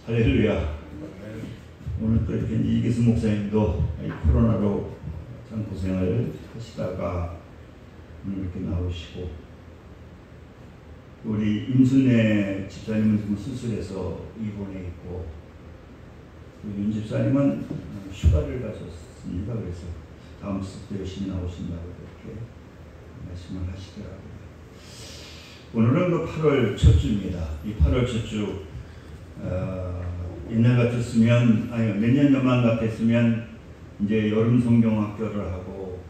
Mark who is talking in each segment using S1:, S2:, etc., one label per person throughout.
S1: 할렐루야. 오늘 또 이렇게 이기수 목사님도 코로나로 참 고생을 하시다가 오늘 이렇게 나오시고, 우리 임순애 집사님은 지금 수술해서 입원해 있고, 윤 집사님은 휴가를 가셨습니다. 그래서 다음 수술도 열심히 나오신다고 이렇게 말씀을 하시더라고요. 오늘은 그 8월 첫 주입니다. 이 8월 첫 주, 옛날 같았으면, 아니 몇 년 전만 같았으면 이제 여름 성경학교를 하고,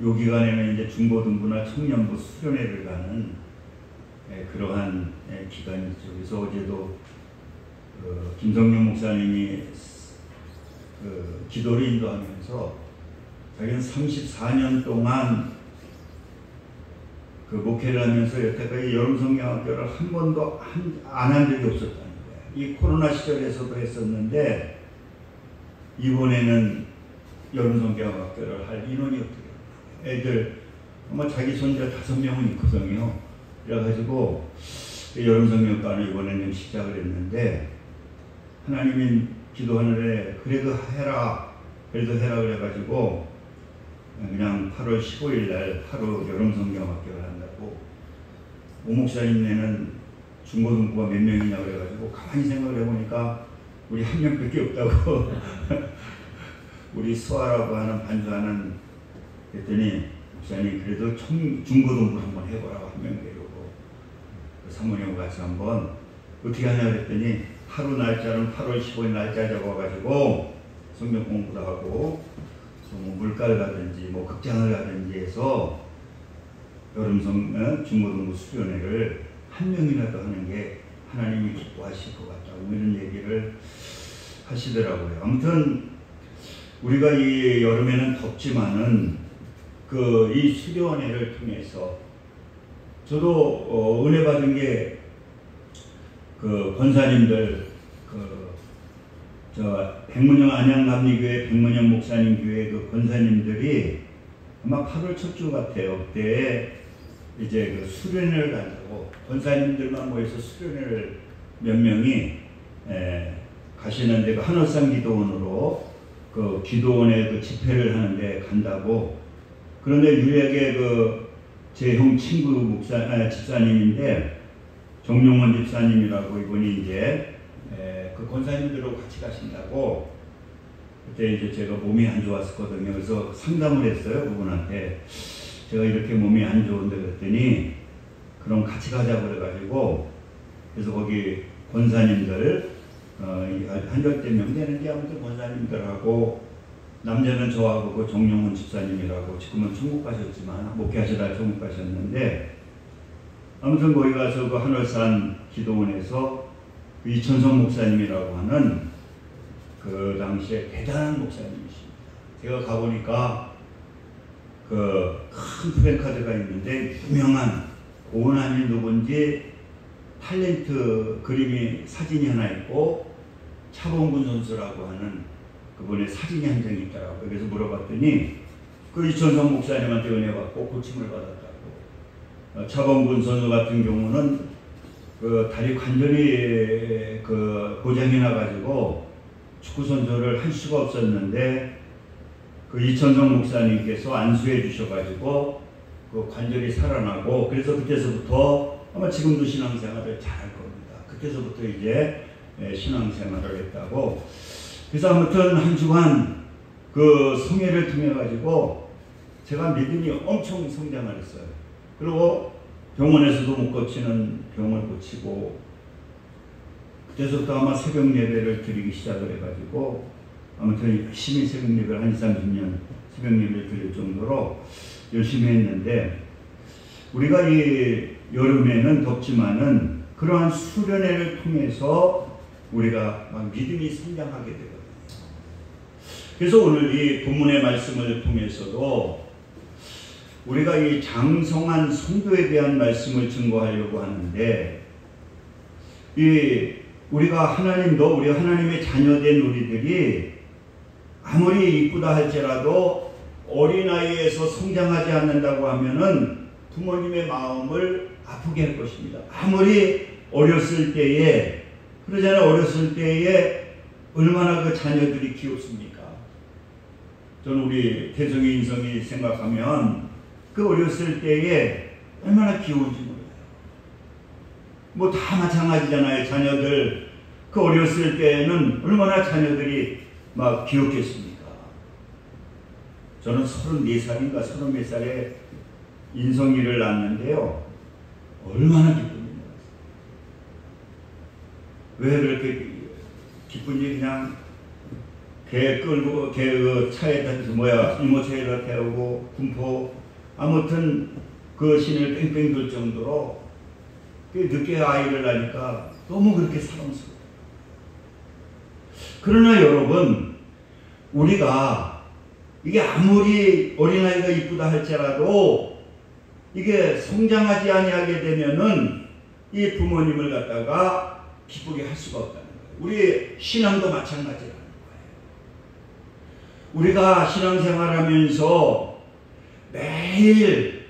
S1: 요 기간에는 이제 중고등부나 청년부 수련회를 가는 그러한 기간이죠. 그래서 어제도 김성룡 목사님이 기도를 인도하면서 자기는 34년 동안 목회를 하면서 여태까지 여름 성경학교를 한 번도 안 한 적이 없었다는 거예요. 이 코로나 시절에서도 했었는데 이번에는 여름 성경학교를 할 인원이 없더라고요. 애들 아마 자기 손자 5명은 있거든요. 그래가지고 여름 성경학교를 이번에는 시작을 했는데, 하나님이 기도하는데 그래도 해라 그래가지고 그냥 8월 15일 날 하루 여름 성경학교를 한다고. 오 목사님네는 중고등부가 몇 명이냐 그래가지고 가만히 생각을 해보니까 우리 한 명밖에 없다고. 우리 수아라고 하는 반주하는, 그랬더니 목사님 그래도 중고등부 한번 해보라고 한 명 데리고 사모님하고 같이 한번 어떻게 하냐 그랬더니 하루 날짜는 8월 15일 날짜 잡아가지고 성경 공부도 하고 뭐 물가를 가든지 뭐 극장을 가든지 해서 여름 중고등부 수련회를 한 명이라도 하는 게 하나님이 기뻐하실 것 같다고 이런 얘기를 하시더라고요. 아무튼 우리가 이 여름에는 덥지만은 이 수련회를 통해서 저도 은혜 받은 게 권사님들 백문영 안양감리교회 백문영 목사님 교회 권사님들이 아마 8월 첫 주 같아요. 그때 이제 수련회를 간다고 권사님들만 모여서 수련회를 몇 명이 가시는데, 한월산 기도원으로 기도원에 집회를 하는데 간다고. 그런데 유일하게 제 형 친구 집사님인데 정용원 집사님이라고, 이분이 이제 권사님들하고 같이 가신다고. 그때 이제 제가 몸이 안 좋았었거든요. 그래서 상담을 했어요, 그분한테. 제가 이렇게 몸이 안 좋은데 그랬더니 그럼 같이 가자고 그래가지고, 그래서 거기 권사님들 한 열댓 명 되는데 아무튼 권사님들하고, 남자는 저하고 그 정용훈 집사님이라고, 지금은 천국 가셨지만 목회하시다가 천국 가셨는데, 아무튼 거기 가서 한월산 기도원에서 이천성 목사님이라고 하는 그 당시에 대단한 목사님이십니다. 제가 가보니까 큰 프랜카드가 있는데 유명한 고은함이 누군지 탤런트 그림이 사진이 하나 있고 차범근 선수라고 하는 그분의 사진이 한 장이 있더라고요. 그래서 물어봤더니 이천성 목사님한테 은혜 받고 고침을 받았다고. 차범근 선수 같은 경우는 다리 관절이 고장이 나가지고 축구 선수를 할 수가 없었는데, 이천성 목사님께서 안수해 주셔가지고 관절이 살아나고, 그래서 그때서부터 아마 지금도 신앙생활을 잘할 겁니다. 그때서부터 이제 신앙생활을 했다고. 그래서 아무튼 한 주간 성회를 통해 가지고 제가 믿음이 엄청 성장을 했어요. 그리고 병원에서도 못 고치는 병을 고치고, 그때서부터 아마 새벽 예배를 드리기 시작을 해가지고, 아무튼 열심히 새벽 예배를 한 30년 새벽 예배를 드릴 정도로 열심히 했는데, 우리가 이 여름에는 덥지만은 그러한 수련회를 통해서 우리가 막 믿음이 성장하게 되거든요. 그래서 오늘 이 본문의 말씀을 통해서도 우리가 이 장성한 성도에 대한 말씀을 증거하려고 하는데, 우리가 우리 하나님의 자녀된 우리들이 아무리 이쁘다 할지라도 어린아이에서 성장하지 않는다고 하면은 부모님의 마음을 아프게 할 것입니다. 아무리 어렸을 때에 그러잖아요. 어렸을 때에 얼마나 그 자녀들이 귀엽습니까? 저는 우리 태성이 인성이 생각하면 그 어렸을 때에 얼마나 귀여운지 몰라요. 뭐 다 마찬가지잖아요. 자녀들 그 어렸을 때는 얼마나 자녀들이 막 귀엽겠습니까? 저는 34살인가 30몇 살에 인성이를 낳았는데요. 얼마나 기쁩니다. 왜 그렇게 기쁜지 그냥 개 끌고 개 그 차에다 유모차에다 태우고 군포 아무튼 그 신을 뺑뺑 돌 정도로 늦게 아이를 낳으니까 너무 그렇게 사랑스러워요. 그러나 여러분, 우리가 이게 아무리 어린아이가 이쁘다 할지라도 이게 성장하지 아니하게 되면은 이 부모님을 갖다가 기쁘게 할 수가 없다는 거예요. 우리 신앙도 마찬가지라는 거예요. 우리가 신앙생활하면서 매일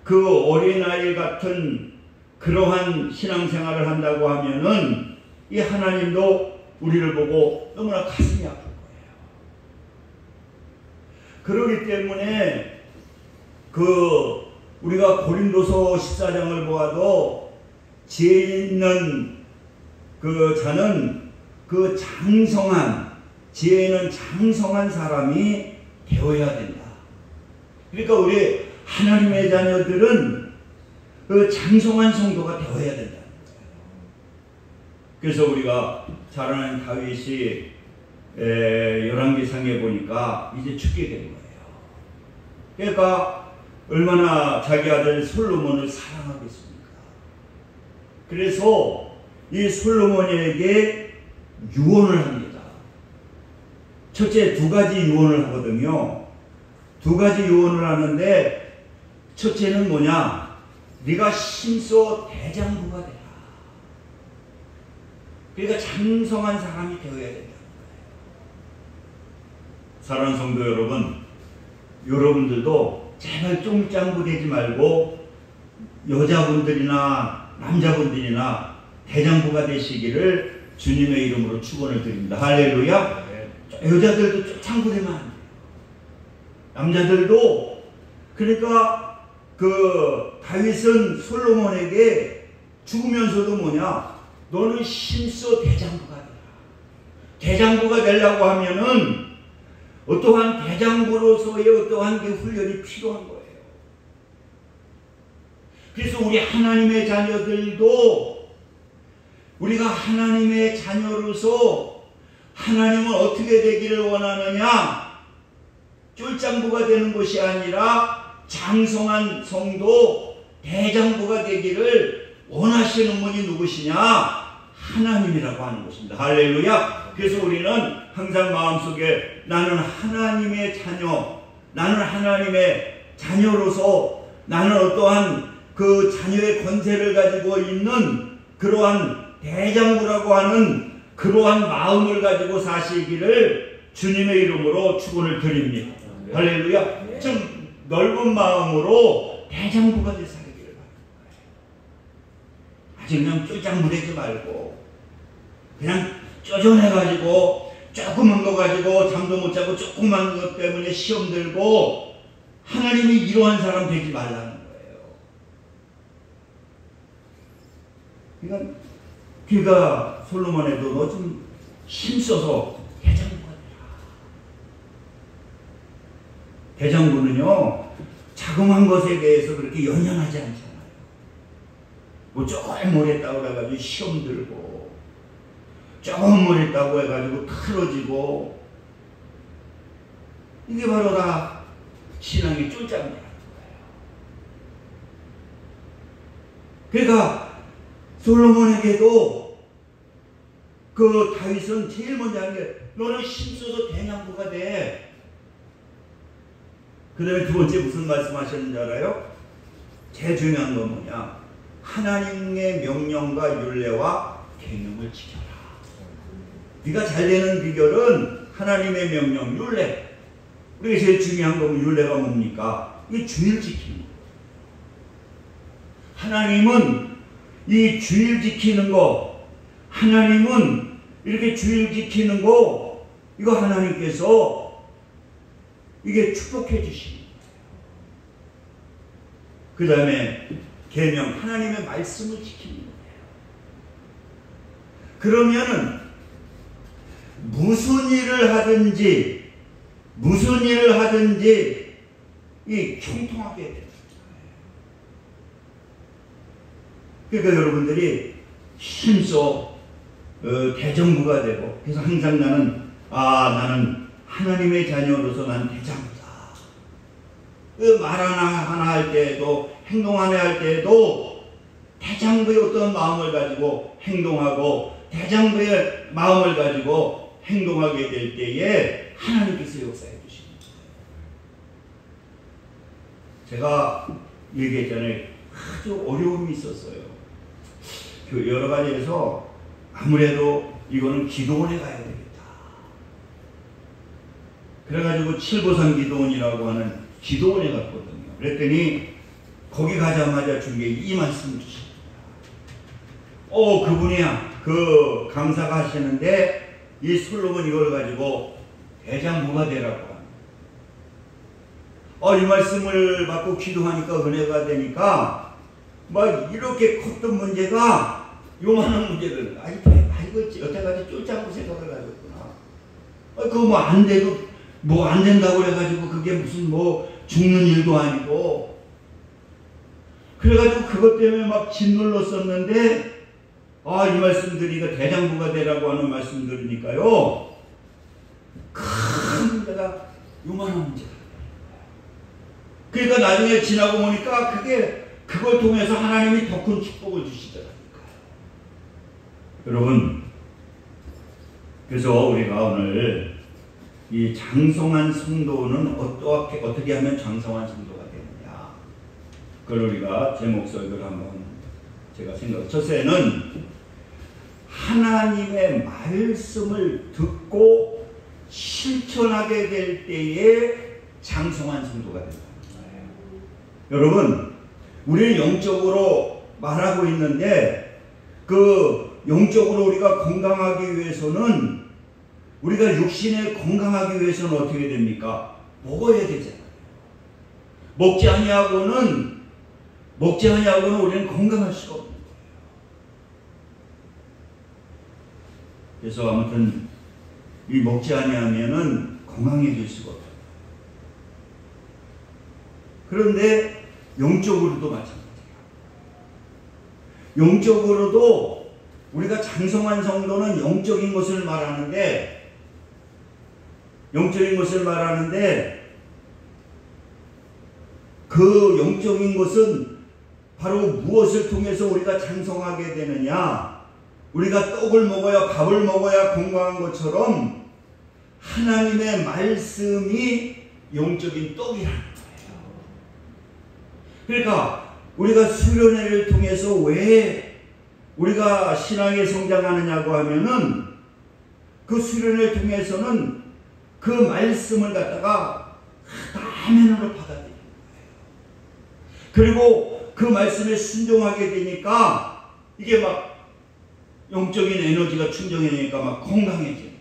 S1: 그 어린아이 같은 그러한 신앙생활을 한다고 하면은 이 하나님도 우리를 보고 너무나 가슴이 아플 거예요. 그렇기 때문에 우리가 고린도서 14장을 보아도 지혜 있는 그 자는 그 지혜 있는 장성한 사람이 되어야 된다. 그러니까 우리 하나님의 자녀들은 그 장성한 성도가 되어야 된다. 그래서 우리가 잘 아는 다윗이 열왕기상에 보니까 이제 죽게 된 거예요. 그러니까 얼마나 자기 아들 솔로몬을 사랑하겠습니까? 그래서 이 솔로몬에게 유언을 합니다. 첫째 2가지 유언을 하거든요. 2가지 유언을 하는데 첫째는 뭐냐? 네가 심소 대장부가 되라. 그러니까 장성한 사람이 되어야 된다는 거예요. 사랑하는 성도 여러분, 여러분들도 제발 쫑짱부 되지 말고 여자분들이나 남자분들이나 대장부가 되시기를 주님의 이름으로 축원을 드립니다. 할렐루야. 여자들도 쫑짱부 되면 안 돼요. 남자들도. 그러니까 그 다윗은 솔로몬에게 죽으면서도 뭐냐? 너는 심소 대장부가 되라. 대장부가 되려고 하면은 어떠한 대장부로서의 어떠한 게 훈련이 필요한 거예요. 그래서 우리 하나님의 자녀들도 우리가 하나님의 자녀로서 하나님은 어떻게 되기를 원하느냐? 쫄장부가 되는 것이 아니라 장성한 성도 대장부가 되기를 원하시는 분이 누구시냐? 하나님이라고 하는 것입니다. 할렐루야. 그래서 우리는 항상 마음속에 나는 하나님의 자녀, 나는 하나님의 자녀로서 나는 어떠한 그 자녀의 권세를 가지고 있는 그러한 대장부라고 하는 그러한 마음을 가지고 사시기를 주님의 이름으로 축원을 드립니다. 할렐루야. 좀 넓은 마음으로 대장부가 되어 살기를 바랍니다. 아주 그냥 쪼장부되지 말고 그냥 쪼전해가지고 조그만 거 가지고 잠도 못 자고 조그만 것 때문에 시험 들고 하나님이 이러한 사람 되지 말라는 거예요. 그러니까 솔로몬에도 너 좀 힘써서 대장부가 되라. 대장부는요 자그마한 것에 대해서 그렇게 연연하지 않잖아요. 뭐 조금 뭘 했다고 해가지고 시험 들고 조금 뭘 했다고 해가지고 틀어지고 이게 바로 다 신앙의 쫄장이라는 거예요. 그러니까 솔로몬에게도 그 다윗은 제일 먼저 하는 게 너는 힘써서 대장부가 돼. 그 다음에 2번째 무슨 말씀하셨는지 알아요? 제일 중요한 건 뭐냐? 하나님의 명령과 율례와 계명을 지켜라. 네가 잘 되는 비결은 하나님의 명령, 율례. 우리가 제일 중요한 건 율례가 뭡니까? 이게 주일 지키는 거예요. 하나님은 이 주일 지키는 거, 하나님은 이렇게 주일 지키는 거, 이거 하나님께서 이게 축복해 주시는 거예요. 그 다음에 계명, 하나님의 말씀을 지키는 거예요. 그러면은 무슨 일을 하든지 이 형통하게 됩니다. 그러니까 여러분들이 힘써 대정부가 되고, 그래서 항상 나는 하나님의 자녀로서 난 대장부다. 말 하나 할 때에도, 행동 하나 할 때에도 대장부의 어떤 마음을 가지고 행동하고, 대장부의 마음을 가지고 행동하게 될 때에 하나님께서 역사해 주십니다. 제가 얘기했잖아요. 아주 어려움이 있었어요. 그 여러 가지에서 아무래도 이거는 기도원에 가야 되겠다. 그래가지고 칠보산 기도원이라고 하는 기도원에 갔거든요. 그랬더니 거기 가자마자 준 게 이 말씀을 주십니다. 그분이야. 그 강사가 하시는데 이 솔로몬 이걸 가지고 대장부가 되라고 합니다. 이 말씀을 받고 기도하니까 은혜가 되니까 막 이렇게 컸던 문제가 요만한 문제를 이거 여태까지 쫄짱구 생각을 가졌구나. 그거 뭐 안 돼도 뭐 안 된다고 그래가지고 그게 무슨 뭐 죽는 일도 아니고, 그래가지고 그것 때문에 막 짓눌렀었는데 이 말씀 들으니까 대장부가 되라고 하는 말씀 들으니까요, 큰 문제가 요만한 문제가. 그러니까 나중에 지나고 보니까 그걸 통해서 하나님이 더 큰 축복을 주시더라고요. 여러분, 그래서 우리가 오늘 이 장성한 성도는 어떻게 하면 장성한 성도가 되느냐, 그걸 우리가 제목 설교를 한번 제가 첫째는 하나님의 말씀을 듣고 실천하게 될 때에 장성한 성도가 된다. 여러분, 우리는 영적으로 말하고 있는데 그 영적으로 우리가 건강하기 위해서는, 우리가 육신에 건강하기 위해서는 어떻게 됩니까? 먹어야 되잖아요. 먹지 아니하고는 우리는 건강할 수가 없는 거예요. 그래서 아무튼 이 먹지 아니하면은 건강해질 수가 없어요. 그런데 영적으로도 마찬가지예요. 영적으로도 우리가 장성한 성도는 영적인 것을 말하는데 그 영적인 것은 바로 무엇을 통해서 우리가 장성하게 되느냐, 우리가 떡을 먹어야, 밥을 먹어야 건강한 것처럼 하나님의 말씀이 영적인 떡이라는 거예요. 그러니까 우리가 수련회를 통해서 왜 우리가 신앙에 성장하느냐고 하면은, 그 수련회를 통해서는 그 말씀을 갖다가 다면으로 받아들이는 거예요. 그리고 그 말씀에 순종하게 되니까 이게 막 영적인 에너지가 충전이 되니까 막 건강해지는 거예요.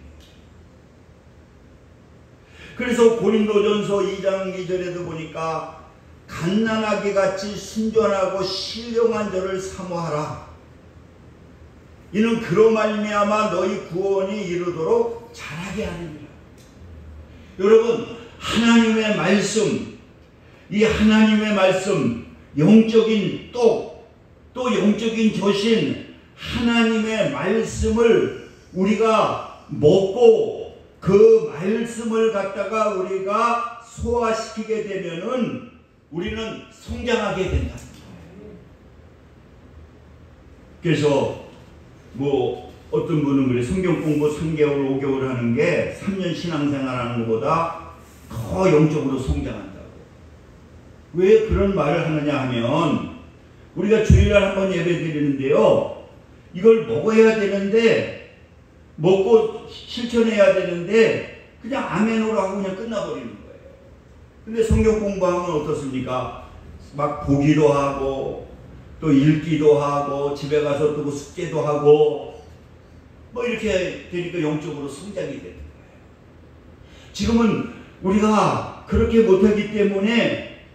S1: 그래서 고린도전서 2장 2절에도 보니까 갓난아기 같이 순전하고 신령한 자를 사모하라. 이는 그로 말미암아 너희 구원이 이르도록 자라게 하느니라. 여러분, 하나님의 말씀, 이 하나님의 말씀, 영적인 떡, 또 영적인 저신, 하나님의 말씀을 우리가 먹고 그 말씀을 갖다가 우리가 소화시키게 되면은 우리는 성장하게 된다. 그래서 어떤 분은 그래, 성경 공부 3개월, 5개월 하는 게 3년 신앙생활 하는 것보다 더 영적으로 성장한다고. 왜 그런 말을 하느냐 하면, 우리가 주일날 한번 예배 드리는데요, 이걸 먹어야 되는데, 먹고 실천해야 되는데 그냥 아멘으로 하고 그냥 끝나버리는 거예요. 근데 성경 공부하면 어떻습니까? 막 보기도 하고, 또 읽기도 하고 집에 가서 또 숙제도 하고 뭐 이렇게 되니까 영적으로 성장이 되는 거예요. 지금은 우리가 그렇게 못하기 때문에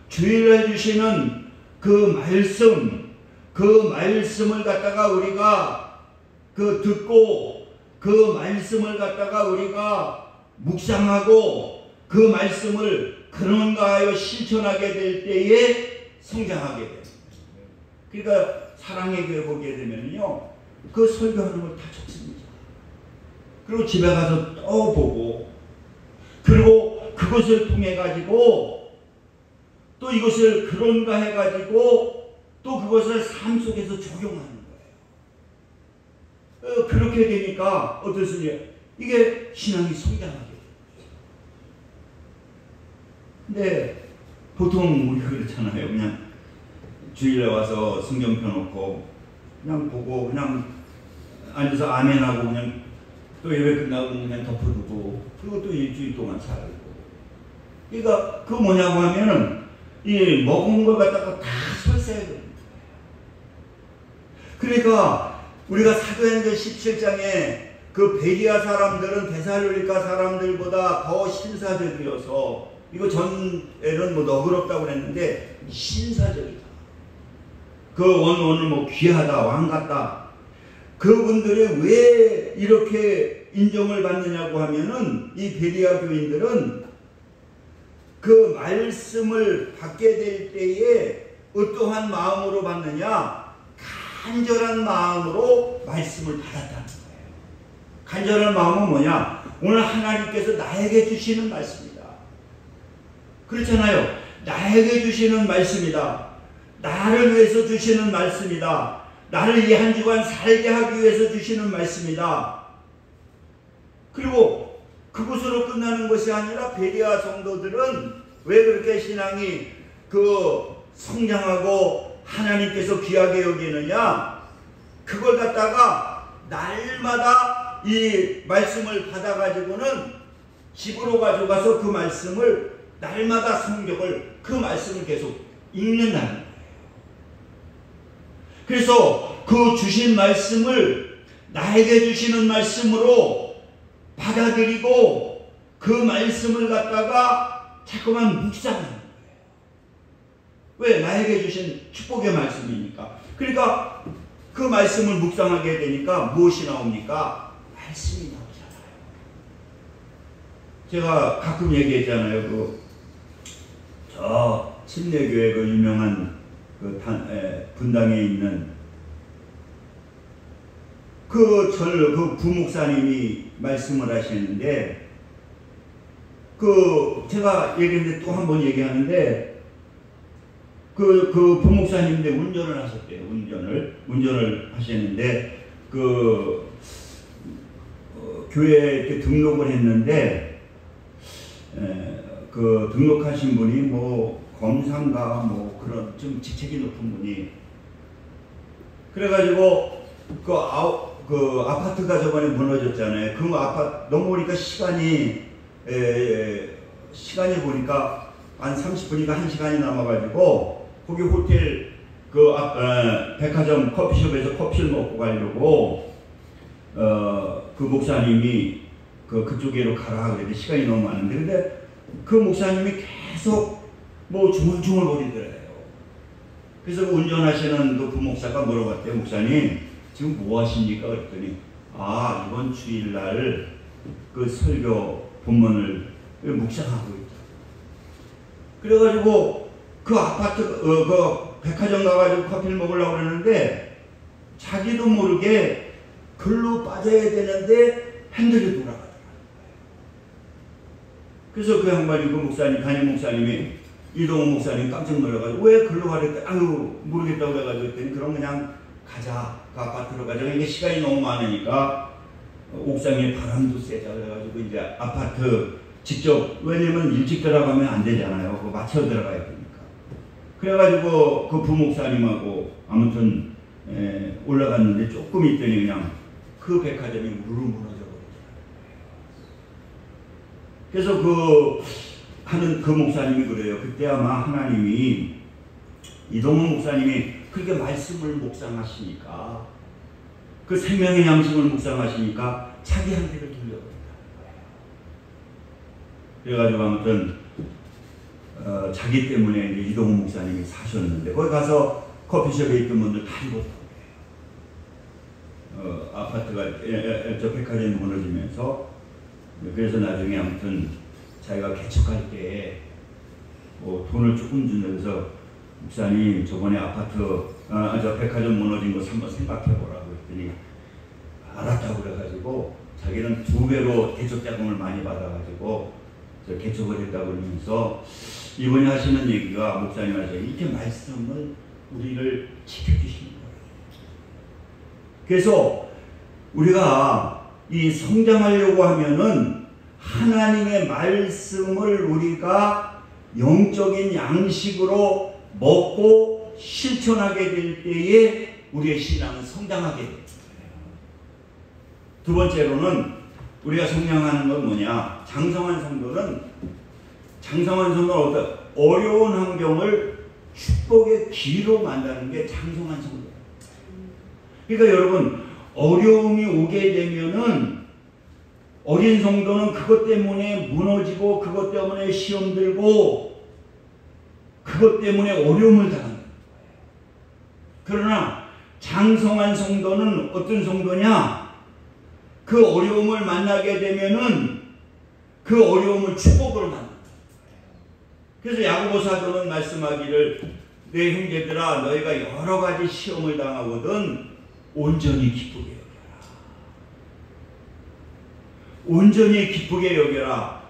S1: 주일날 주시는 그 말씀을 갖다가 우리가 듣고 그 말씀을 갖다가 우리가 묵상하고 그 말씀을 그런가 하여 실천하게 될 때에 성장하게 됩니다. 그러니까 사랑의 교회 보게 되면요, 그 설교하는 걸 다 적습니다. 그리고 집에 가서 또 보고, 그리고 그것을 통해 가지고 또 이것을 그런가 해 가지고 또 그것을 삶 속에서 적용하는 거예요. 그렇게 되니까 어떻습니까? 이게 신앙이 성장하게 돼요. 근데 보통 우리가 그렇잖아요. 그냥 주일에 와서 성경 펴놓고 그냥 보고 그냥 앉아서 아멘하고 그냥 또 예배 끝나고 그냥 덮어두고 그리고 또 일주일 동안 살고. 그러니까 그 뭐냐고 하면은 이 먹은 걸 갖다가 다 설사해야 됩니다. 그러니까 우리가 사도행전 17장에 그 베리아 사람들은 데살로니가 사람들보다 더 신사적이어서, 이거 전에는 뭐 너그럽다고 그랬는데 신사적이다. 그 원어는 뭐 귀하다, 왕 같다. 그분들이 왜 이렇게 인정을 받느냐고 하면은 이 베리아 교인들은 그 말씀을 받게 될 때에 어떠한 마음으로 받느냐? 간절한 마음으로 말씀을 받았다는 거예요. 간절한 마음은 뭐냐? 오늘 하나님께서 나에게 주시는 말씀이다. 그렇잖아요. 나에게 주시는 말씀이다. 나를 위해서 주시는 말씀이다. 나를 이 한 주간 살게 하기 위해서 주시는 말씀이다. 그리고 그것으로 끝나는 것이 아니라 베리아 성도들은 왜 그렇게 신앙이 성장하고 하나님께서 귀하게 여기느냐? 그걸 갖다가 날마다 이 말씀을 받아가지고는 집으로 가져가서 그 말씀을 날마다 성경을 그 말씀을 계속 읽는다는 거예요. 그래서 그 주신 말씀을 나에게 주시는 말씀으로 받아들이고 그 말씀을 갖다가 자꾸만 묵상하는 거예요. 왜? 나에게 주신 축복의 말씀이니까. 그러니까 그 말씀을 묵상하게 되니까 무엇이 나옵니까? 말씀이 나오잖아요. 제가 가끔 얘기했잖아요. 저 침례교회 그 유명한 분당에 있는 그 부목사님이 말씀을 하시는데, 제가 얘기했는데 또 한 번 얘기하는데, 그 부목사님인데 운전을 하셨대요. 운전을 하셨는데, 교회에 이렇게 등록을 했는데, 등록하신 분이 뭐 검사인가 뭐 그런 좀 직책이 높은 분이, 그래가지고 아파트가 저번에 무너졌잖아요. 그 아파트 넘어오니까 시간이 보니까 한 30분이니까 1시간이 남아가지고 거기 호텔 백화점 커피숍에서 커피를 먹고 가려고 그 목사님이 그쪽으로 가라 그랬는데 시간이 너무 많은데, 근데 그 목사님이 계속 뭐 중얼중얼거리더래요. 그래서 운전하시는 그 부목사가 물어봤대요. 목사님 지금 뭐 하십니까? 그랬더니 이번 주일날 그 설교 본문을 묵상하고 있다. 그래가지고 그 아파트 백화점 가가지고 커피를 먹으려고 그러는데 자기도 모르게 글로 빠져야 되는데 핸들이 돌아가더라고요. 그래서 그 양반이 담임 목사님이 이동훈 목사님 깜짝 놀라가지고 왜 글로 가랬대? 모르겠다고 해가지고 했더니 그럼 그냥 가자. 그 아파트로 가자. 이게 시간이 너무 많으니까 옥상에 바람도 세자 그래가지고 이제 아파트 직접, 왜냐면 일찍 들어가면 안 되잖아요. 그거 맞춰 들어가야 되니까. 그래가지고 그 부목사님하고 아무튼 올라갔는데 조금 있더니 그냥 그 백화점이 무너져 버리더라고요. 그래서 그 목사님이 그래요. 그때 아마 하나님이 이동훈 목사님이 그렇게 말씀을 묵상하시니까, 그 생명의 양식을 묵상하시니까 자기한테를 돌려버린다는 거예요. 그래가지고 아무튼 자기 때문에 이제 이동훈 목사님이 사셨는데, 거기 가서 커피숍에 있던 분들 다 입었다고 해요. 아파트가 저 백화점이 무너지면서, 그래서 나중에 아무튼 자기가 개척할 때 뭐 돈을 조금 준다면서, 목사님 저번에 아파트 저 백화점 무너진 거 한번 생각해보라고 했더니 알았다고 그래가지고 자기는 2배로 개척 자금을 많이 받아가지고 저 개척을 했다고 그러면서, 이번에 하시는 얘기가, 목사님 하시는 이렇게 말씀을 우리를 지켜주시는 거예요. 그래서 우리가 이 성장하려고 하면은 하나님의 말씀을 우리가 영적인 양식으로 먹고 실천하게 될 때에 우리의 신앙은 성장하게 됩니다. 두 번째로는 우리가 성장하는 건 뭐냐? 장성한 성도는 어떤 어려운 환경을 축복의 기로 만드는 게 장성한 성도예요. 그러니까 여러분, 어려움이 오게 되면은 어린 성도는 그것 때문에 무너지고, 그것 때문에 시험 들고, 그것 때문에 어려움을 당하는 거예요. 그러나 장성한 성도는 어떤 성도냐? 그 어려움을 만나게 되면은 그 어려움을 축복으로 만든다. 그래서 야고보 사도는 말씀하기를, 내 형제들아 너희가 여러 가지 시험을 당하거든 온전히 기쁘게 여겨라. 온전히 기쁘게 여겨라.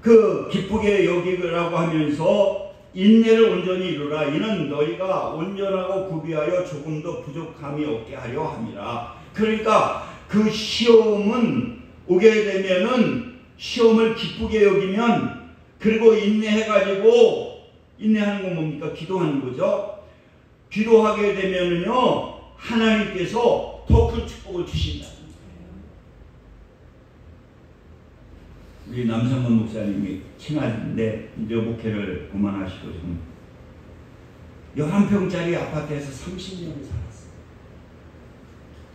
S1: 그 기쁘게 여기라고 하면서 인내를 온전히 이루라. 이는 너희가 온전하고 구비하여 조금도 부족함이 없게 하려 함이라. 그러니까 그 시험은 오게 되면은, 시험을 기쁘게 여기면, 그리고 인내해가지고, 인내하는 건 뭡니까? 기도하는 거죠. 기도하게 되면은요, 하나님께서 더 큰 축복을 주신다는 거예요. 우리 남성문 목사님이 친한데 이제 목회를 그만하시고 지금 11평짜리 아파트에서 30년을 살았어요.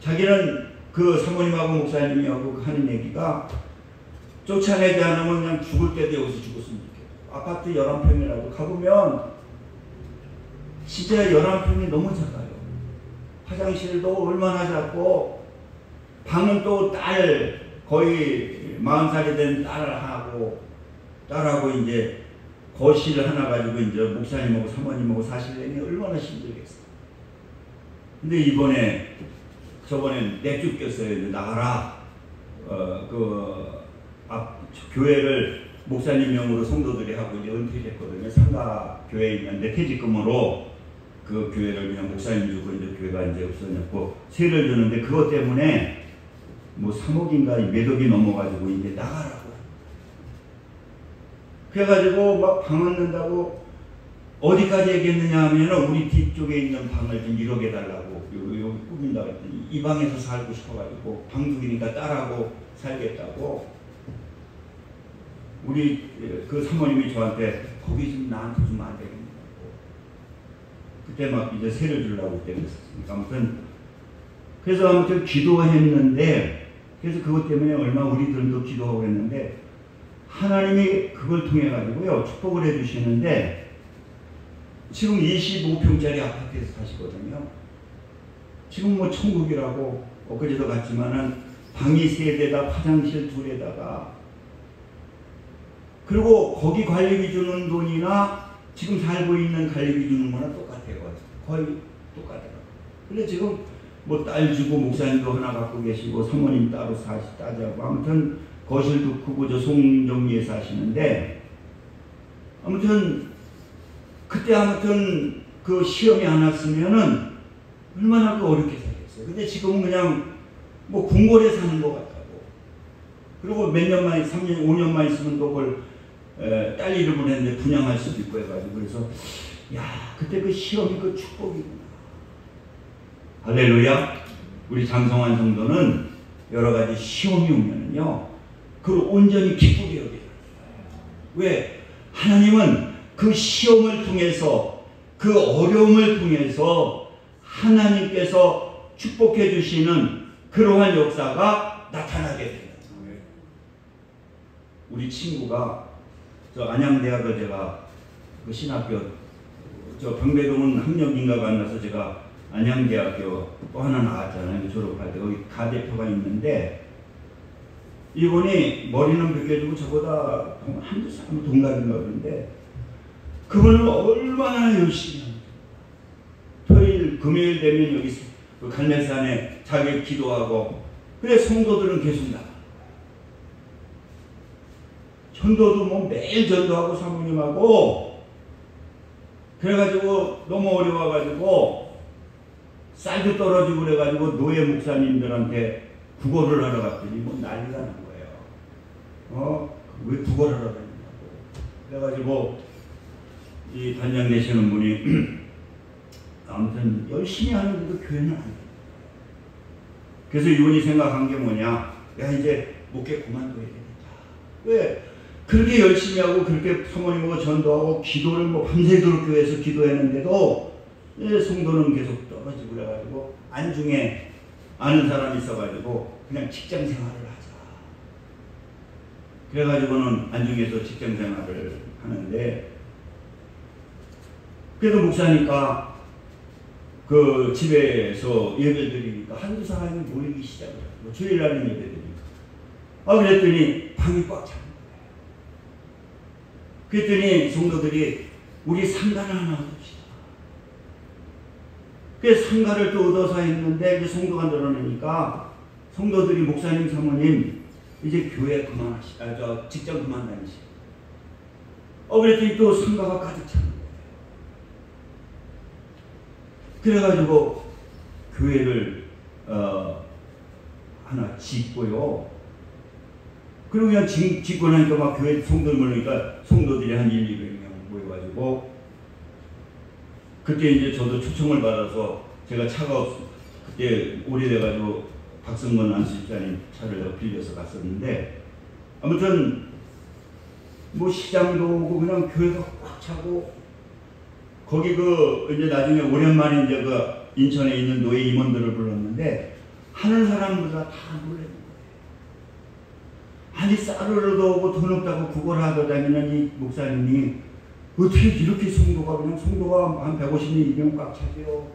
S1: 자기는 그 사모님하고 목사님하고 하는 얘기가, 쫓아내지 않으면 그냥 죽을 때도 여기서 죽었으면 좋겠다. 아파트 11평이라도 가보면 진짜 11평이 너무 작아요. 화장실도 얼마나 작고, 방은 또 딸, 거의 40살이 된 딸하고 이제 거실 하나 가지고 이제 목사님하고 사모님하고 사시려니 얼마나 힘들겠어요. 근데 저번에 내쫓겼어요. 나가라. 교회를 목사님 명으로 성도들이 하고 이제 은퇴를 했거든요. 상가 교회에 있는데 퇴직금으로 그 교회를 그냥 목사님 주고 이제 교회가 이제 없어졌고, 세를 주는데 그것 때문에 뭐 3억인가 몇 억이 넘어가지고 이제 나가라고. 그래가지고 막 방 얻는다고 어디까지 얘기했느냐 하면, 우리 뒤쪽에 있는 방을 좀 1억 해달라고 여기 꾸민다고 했더니 이 방에서 살고 싶어가지고, 방둑이니까 딸하고 살겠다고. 우리 그 사모님이 저한테 거기 좀 나한테 주면 안 되겠냐고. 그때 막 이제 세를 주려고 그때 그랬었으니까. 아무튼 기도했는데, 그래서 그것 때문에 얼마 우리들도 기도하고 했는데, 하나님이 그걸 통해 가지고요 축복을 해주시는데, 지금 25평짜리 아파트에서 사시거든요. 지금 뭐 천국이라고 엊그제도 갔지만은 방이 3대다 화장실 2에다가, 그리고 거기 관리비 주는 돈이나 지금 살고 있는 관리비 주는 거나 똑같아요. 거의 똑같아요. 근데 지금 뭐 딸 주고 목사님도 하나 갖고 계시고 사모님 따로 따자고, 아무튼 거실도 크고 저 송정리에 사시는데, 아무튼 그때 아무튼 그 시험이 안 왔으면은 얼마나 그 어렵게 살겠어요. 근데 지금은 그냥 뭐 궁궐에 사는 것 같다고. 그리고 몇 년만, 3년, 5년만 있으면 또 그걸 딸 이름을 했는데 분양할 수도 있고 해가지고, 그래서 야, 그때 그 시험이 그 축복이구나. 할렐루야. 우리 장성한 성도는 여러 가지 시험이 오면은요, 그걸 온전히 기쁘게 여겨요. 왜? 하나님은 그 시험을 통해서, 그 어려움을 통해서 하나님께서 축복해 주시는 그러한 역사가 나타나게 됩니다. 우리 친구가 저 안양대학을 제가 그 신학교 저 병배동은 학력인가 만나서 제가 안양대학교 또 하나 나왔잖아요. 졸업할 때 거기 가대표가 있는데 이분이 머리는 벗겨지고 저보다 한두 사람 동갑인가 그런데 그분은 얼마나 열심히 합니다. 토요일 금요일 되면 여기 그 갈매산에 자기 기도하고 그래 성도들은 계속 나가. 전도도 뭐 매일 전도하고 사모님하고 그래가지고 너무 어려워가지고 쌀도 떨어지고 그래가지고 노예 목사님들한테 구걸을 하러 갔더니 뭐 난리가 난 거예요. 왜 구걸을 하러 다니냐고. 그래가지고 이 단장 되시는 분이 아무튼 열심히 하는데도 교회는 안 돼. 그래서 이분이 생각한 게 뭐냐. 야 이제 목회 그만둬야 되겠다. 왜? 그렇게 열심히 하고 그렇게 사모님하고 전도하고 기도를 뭐 밤새도록 교회에서 기도했는데도 성도는 계속 떨어지고 그래가지고 안중에 아는 사람이 있어가지고 그냥 직장 생활을 하자. 그래가지고는 안중에서 직장 생활을 하는데 그래도 목사니까 그 집에서 예배 드리니까 한두 사람이 모이기 시작을 하고 주일날은 예배 드리니까 그랬더니 방이 꽉 찬 거예요. 그랬더니 성도들이 우리 상가를 하나 얻읍시다. 그래서 상가를 또 얻어서 했는데 이제 성도가 늘어나니까 성도들이 목사님 사모님 이제 교회 그만하시다. 직장 그만 다니시다. 그랬더니 또 상가가 가득 찬 거예요. 그래가지고 교회를 하나 짓고요. 그리고 그냥 짓고 나니까 막 교회 성도들 모이니까 성도들이 한 100~200명 모여가지고 그때 이제 저도 초청을 받아서 제가 차가 그때 오래돼가지고 박성건 안수집사님 차를 빌려서 갔었는데 아무튼 뭐 시장도 오고 그냥 교회가 꽉 차고 거기 이제 나중에 오랜만에 이제 인천에 있는 노예 임원들을 불렀는데 하는 사람들과 다 놀래는 거예요. 아니 쌀을 얻어오고 돈 없다고 구걸하다 다니는 이 목사님이 어떻게 이렇게 성도가 한 150명 200명 꽉 차죠.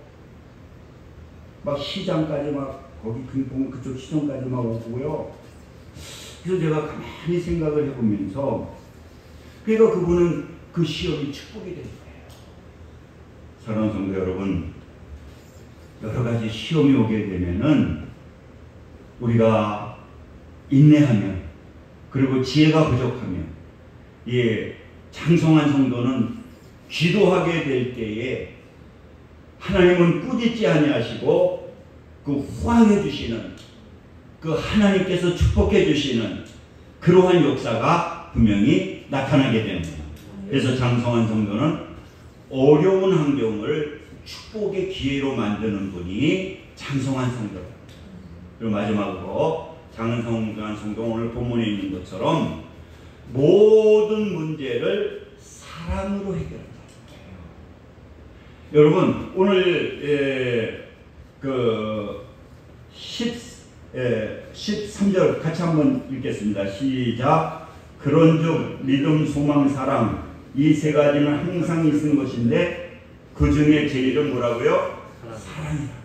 S1: 막 시장까지 막 거기 금봉 그쪽 시장까지 막 오고요. 그래서 제가 가만히 생각을 해보면서 그러니까 그분은 그 시험이 축복이 된 거예요. 사랑하는 성도 여러분, 여러 가지 시험이 오게 되면은 우리가 인내하면 그리고 지혜가 부족하면 장성한 성도는 기도하게 될 때에 하나님은 꾸짖지 아니하시고 그 후하게 주시는 그 하나님께서 축복해 주시는 그러한 역사가 분명히 나타나게 됩니다. 그래서 장성한 성도는 어려운 환경을 축복의 기회로 만드는 분이 장성한 성도입니다. 그리고 마지막으로 장성한 성도 오늘 본문에 있는 것처럼 모든 문제를 사랑으로 해결한다. 여러분 오늘 그 13절 같이 한번 읽겠습니다. 시작. 그런즉 믿음, 소망, 사랑 이 세 가지는 항상 있는 것인데 그 중에 제일은 뭐라고요? 사랑이라고.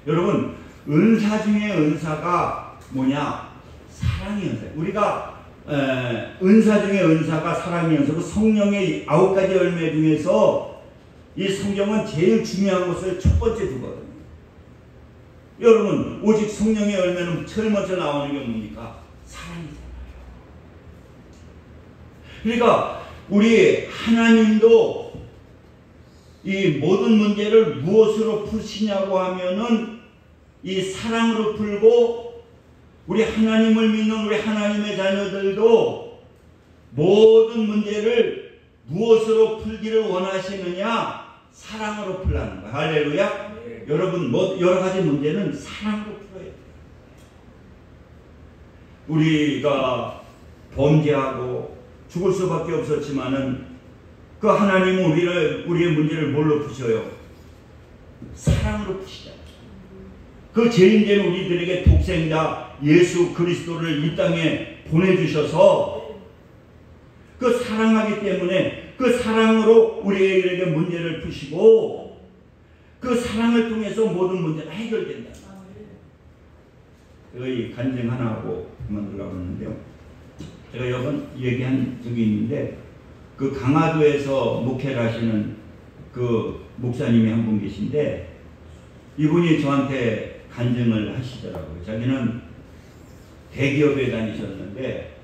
S1: 여러분 은사 중에 은사가 뭐냐? 사랑의 은사. 우리가 은사 중에 은사가 사랑의 은사고 성령의 9가지 열매 중에서 이 성경은 제일 중요한 것을 첫 번째 두거든요. 여러분 오직 성령의 열매는 제일 먼저 나오는 게 뭡니까? 사랑이잖아요. 그러니까 우리 하나님도 이 모든 문제를 무엇으로 푸시냐고 하면은 이 사랑으로 풀고 우리 하나님을 믿는 우리 하나님의 자녀들도 모든 문제를 무엇으로 풀기를 원하시느냐? 사랑으로 풀라는 거야. 할렐루야. 네. 여러분 여러 가지 문제는 사랑으로 풀어야 돼요. 우리가 범죄하고 죽을 수밖에 없었지만은 그 하나님은 우리의 문제를 뭘로 푸셔요? 사랑으로 푸시잖아요. 그 죄인된 우리들에게 독생자 예수 그리스도를 이 땅에 보내주셔서 그 사랑하기 때문에 그 사랑으로 우리에게 문제를 푸시고 그 사랑을 통해서 모든 문제가 해결된다. 제가 이 간증 하나 하고 그만두려고 하는데요. 제가 여번 얘기한 적이 있는데 그 강화도에서 목회를 하시는 그 목사님이 한 분 계신데 이분이 저한테 간증을 하시더라고요. 자기는 대기업에 다니셨는데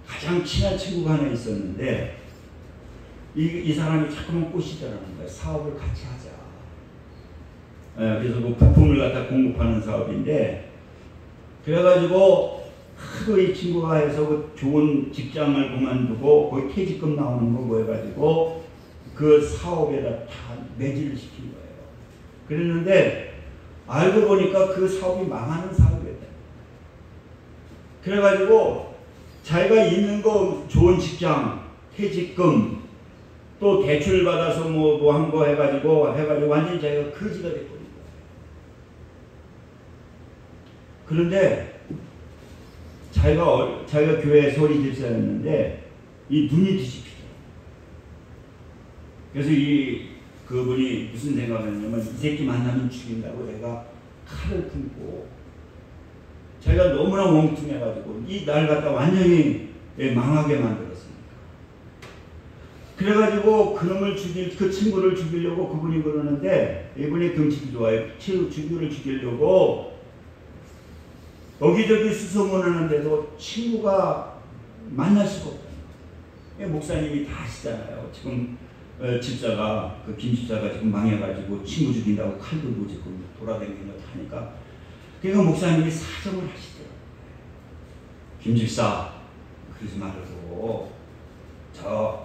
S1: 가장 친한 친구가 하나 있었는데 이 사람이 자꾸만 꼬시더라는 거예요. 사업을 같이 하자. 그래서 그 부품을 갖다 공급하는 사업인데 그래가지고 하도 이 친구가 해서 그 좋은 직장을 그만두고 거의 퇴직금 나오는 거 뭐 해가지고 그 사업에다 다 매진을 시킨 거예요. 그랬는데 알고 보니까 그 사업이 망하는 사업이었다. 그래가지고 자기가 있는 거 좋은 직장, 퇴직금, 또 대출 받아서 뭐 한 거 해가지고 완전히 자기가 거지가 돼버린 거예요. 그런데 자기가 교회 소리 집사였는데 이 눈이 뒤집히죠. 그래서 그분이 무슨 생각을 했냐면 이 새끼 만나면 죽인다고 내가 칼을 품고 자기가 너무나 멍뚱해가지고 이 날 갖다 완전히 망하게 만들었습니다. 그래가지고 그놈을 그 친구를 죽이려고 그분이 그러는데 이분이 등치도 좋아요. 친구를 죽이려고 여기저기 수소문하는데도 친구가 만날 수가 없다. 목사님이 다 아시잖아요. 지금 집사가 김 집사가 지금 망해가지고 친구 죽인다고 칼 들고 지금 돌아다니는 거 하니까 그러니까 목사님이 사정을 하시더라고요. 김 집사 그러지 말고 저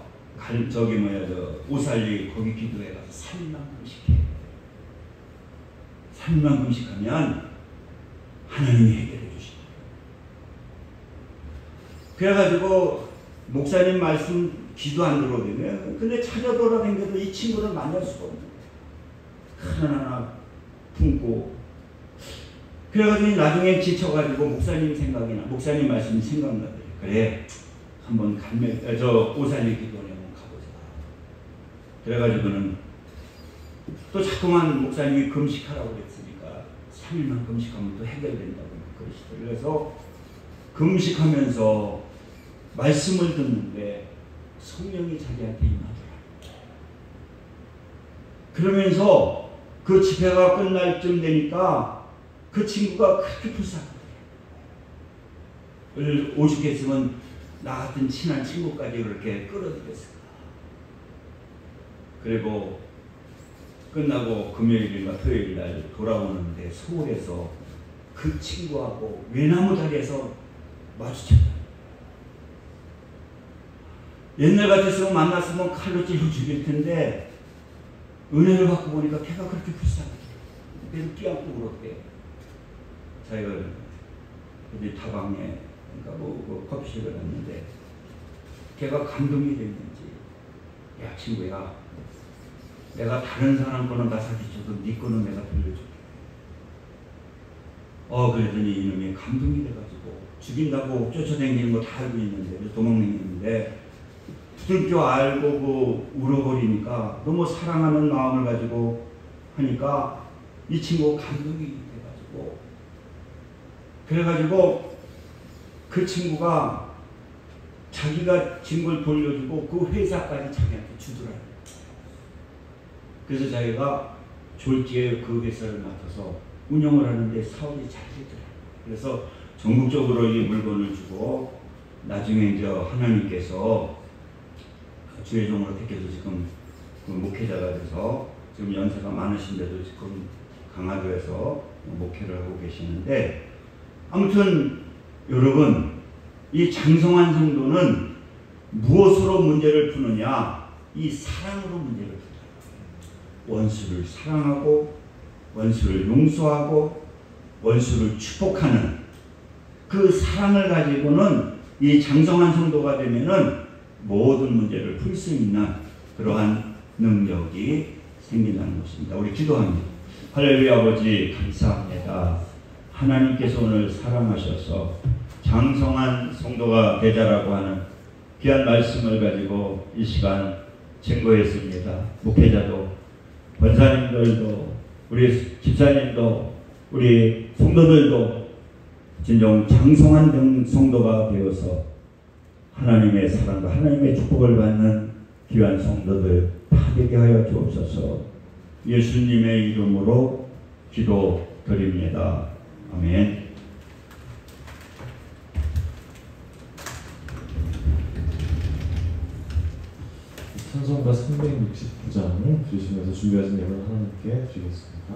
S1: 오살리 거기 기도해 가서 3일만큼씩 해. 3일만큼씩 하면 하나님이 해결해 주시고. 그래가지고 목사님 말씀 귀도 안 들어오거든요. 근데 찾아 돌아다니면서 이 친구를 만날 수가 없는 거예요. 하나하나 품고. 그래가지고 나중에 지쳐가지고 목사님 말씀이 생각나더래요. 그래, 한번 오살리 기도원에 한번 가보자. 그래가지고는 또 자꾸만 목사님이 금식하라고 그랬으니까 3일만 금식하면 또 해결된다고 그러시더라고요. 그래서 금식하면서 말씀을 듣는데 성령이 자기한테 임하더라고요. 그러면서 그 집회가 끝날 쯤 되니까 그 친구가 그렇게 불쌍하더래요. 오죽했으면 나 같은 친한 친구까지 그렇게 끌어들였을까. 그리고 끝나고 금요일인가 토요일날 돌아오는데 서울에서 그 친구하고 외나무 다리에서 마주쳤다. 옛날 같았으면 만났으면 칼로 찔러 죽일 텐데 은혜를 받고 보니까 걔가 그렇게 불쌍해. 그래서 끼안고 그렇대요. 자기가 어디 다방에 그러니까 커피숍에 갔는데 걔가 감동이 됐는지 야 친구야 내가 다른 사람 거는 다 사기쳐도 네 거는 내가 빌려줄게. 그랬더니 이놈이 감동이 돼가지고 죽인다고 쫓아다니는 거 다 알고 있는데 도망다니는데 부들겨 알고 울어버리니까 너무 사랑하는 마음을 가지고 하니까 이 친구가 감동이 돼가지고 그래가지고 그 친구가 자기가 진 걸 돌려주고 그 회사까지 자기한테 주더라고요. 그래서 자기가 졸지에 그 회사를 맡아서 운영을 하는데 사업이 잘 되더라고요. 그래서 전국적으로 이 물건을 주고 나중에 이제 하나님께서 주의종으로 택해서 지금 그 목회자가 돼서 지금 연세가 많으신데도 지금 강화도에서 목회를 하고 계시는데 아무튼 여러분 이 장성한 성도는 무엇으로 문제를 푸느냐? 이 사랑으로 문제를 푼다. 원수를 사랑하고 원수를 용서하고 원수를 축복하는 그 사랑을 가지고는 이 장성한 성도가 되면은 모든 문제를 풀 수 있는 그러한 능력이 생긴다는 것입니다. 우리 기도합니다. 할렐루야. 아버지 감사합니다. 하나님께서 오늘 사랑하셔서 장성한 성도가 되자라고 하는 귀한 말씀을 가지고 이 시간 증거했습니다. 목회자도, 권사님들도, 우리 집사님도, 우리 성도들도 진정 장성한 성도가 되어서 하나님의 사랑과 하나님의 축복을 받는 귀한 성도들 다 되게 하여 주옵소서. 예수님의 이름으로 기도드립니다. 아멘.
S2: 찬송가 369장 들으시면서 준비하신 예물 하나님께 드리겠습니다.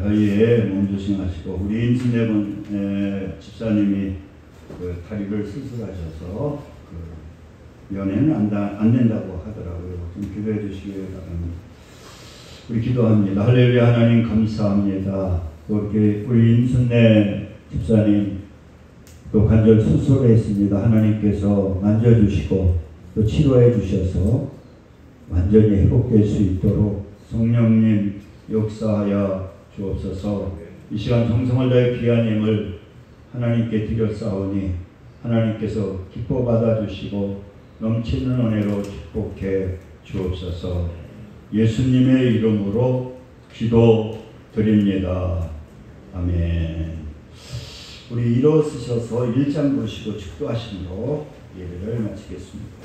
S1: 저희의 몸조심하시고 우리 임순례군 집사님이 그 다리를 수술하셔서 그 면회는 안 된다고 하더라고요. 좀 기도해 주시기 바랍니다. 우리 기도합니다. 할렐루야. 하나님 감사합니다. 또 이렇게 우리 임순례 집사님 또 관절 수술했습니다. 하나님께서 만져주시고 또 치료해 주셔서 완전히 회복될 수 있도록 성령님 역사하여 주옵소서. 이 시간 정성을 다해 귀한 힘을 하나님께 드렸사오니 하나님께서 기뻐 받아주시고 넘치는 은혜로 축복해 주옵소서. 예수님의 이름으로 기도드립니다. 아멘. 우리 일어서셔서 1장 보시고 축도하심으로 예배를 마치겠습니다.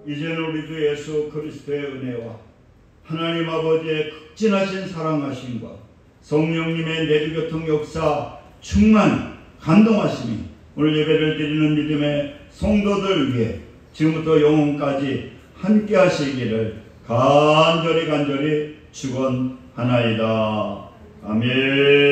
S1: 이제는 우리 주 예수 그리스도의 은혜와 하나님 아버지의 극진하신 사랑하심과 성령님의 내주교통 역사 충만 감동하심이 오늘 예배를 드리는 믿음의 성도들 위해 지금부터 영혼까지 함께 하시기를 간절히 축원하나이다. 아멘.